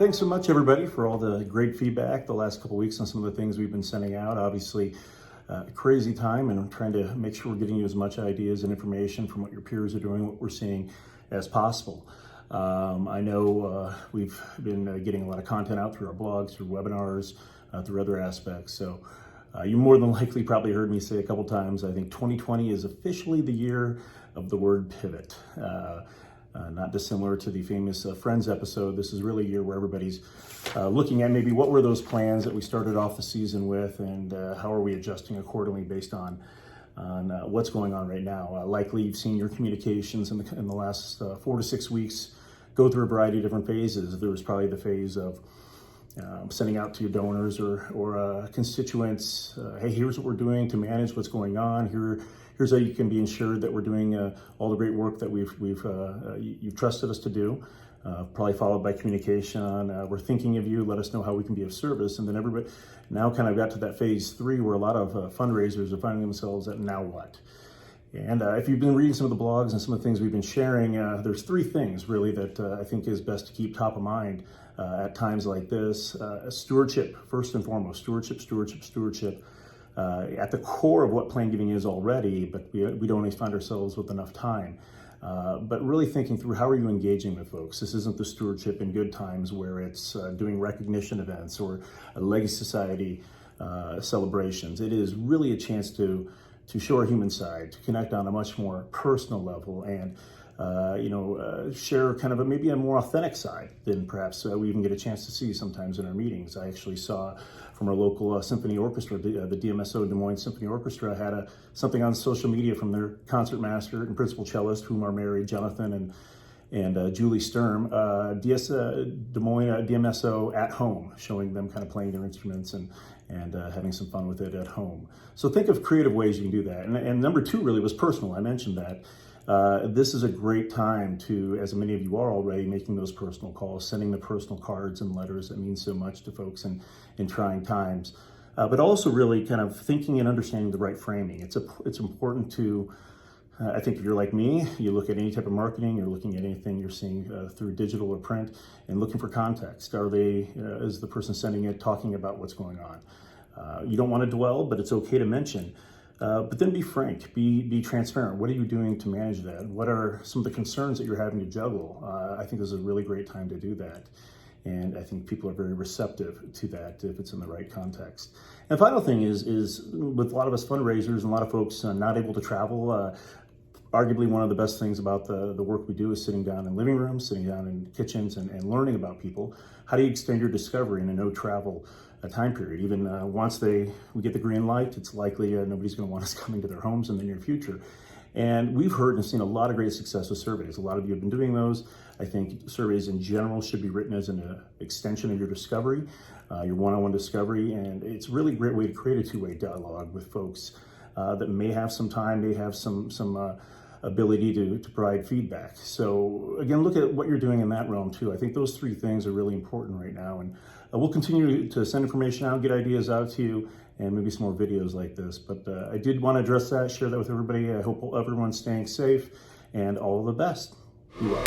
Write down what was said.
Thanks so much, everybody, for all the great feedback the last couple of weeks on some of the things we've been sending out. Obviously, crazy time, and I'm trying to make sure we're getting you as much ideas and information from what your peers are doing, what we're seeing, as possible. I know we've been getting a lot of content out through our blogs, through webinars, through other aspects. So you more than likely probably heard me say a couple times, I think 2020 is officially the year of the word pivot. Not dissimilar to the famous Friends episode. This is really a year where everybody's looking at maybe what were those plans that we started off the season with, and how are we adjusting accordingly based on what's going on right now. Likely you've seen your communications in the last 4 to 6 weeks go through a variety of different phases. There was probably the phase of sending out to your donors or constituents, hey, here's what we're doing to manage what's going on. Here's how you can be ensured that we're doing all the great work that you've trusted us to do. Probably followed by communication on, we're thinking of you, let us know how we can be of service. And then everybody now kind of got to that phase 3 where a lot of fundraisers are finding themselves at now what? And if you've been reading some of the blogs and some of the things we've been sharing, there's 3 things really that I think is best to keep top of mind at times like this. Stewardship, first and foremost, stewardship. At the core of what plan giving is already, but we don't always find ourselves with enough time. But really thinking through, how are you engaging with folks? This isn't the stewardship in good times where it's doing recognition events or legacy society celebrations. It is really a chance to show our human side, to connect on a much more personal level, and share kind of maybe a more authentic side than perhaps we even get a chance to see sometimes in our meetings. I actually saw from our local symphony orchestra, the DMSO Des Moines Symphony Orchestra had something on social media from their concert master and principal cellist, whom are married, Jonathan and Julie Sturm, Des Moines DMSO at home, showing them kind of playing their instruments and having some fun with it at home. So think of creative ways you can do that. And number 2 really was personal. I mentioned that. This is a great time to, as many of you are already, making those personal calls, sending the personal cards and letters that mean so much to folks in trying times. But also really kind of thinking and understanding the right framing. It's important to, I think if you're like me, you look at any type of marketing, you're looking at anything you're seeing through digital or print, and looking for context. Is the person sending it talking about what's going on? You don't want to dwell, but it's okay to mention. But then be frank, be transparent. What are you doing to manage that? What are some of the concerns that you're having to juggle? I think this is a really great time to do that. And I think people are very receptive to that if it's in the right context. And the final thing is with a lot of us fundraisers and a lot of folks not able to travel, arguably one of the best things about the work we do is sitting down in living rooms, sitting down in kitchens and learning about people. How do you extend your discovery in a no travel time period? Even once we get the green light, it's likely nobody's going to want us coming to their homes in the near future. And we've heard and seen a lot of great success with surveys. A lot of you have been doing those. I think surveys in general should be written as an extension of your discovery, your one-on-one discovery. And it's really a great way to create a two-way dialogue with folks that may have some time, may have some ability to provide feedback. So again, look at what you're doing in that realm too. I think those 3 things are really important right now. And we'll continue to send information out, get ideas out to you, and maybe some more videos like this. But I did want to address that, share that with everybody. I hope everyone's staying safe, and all the best. Be well.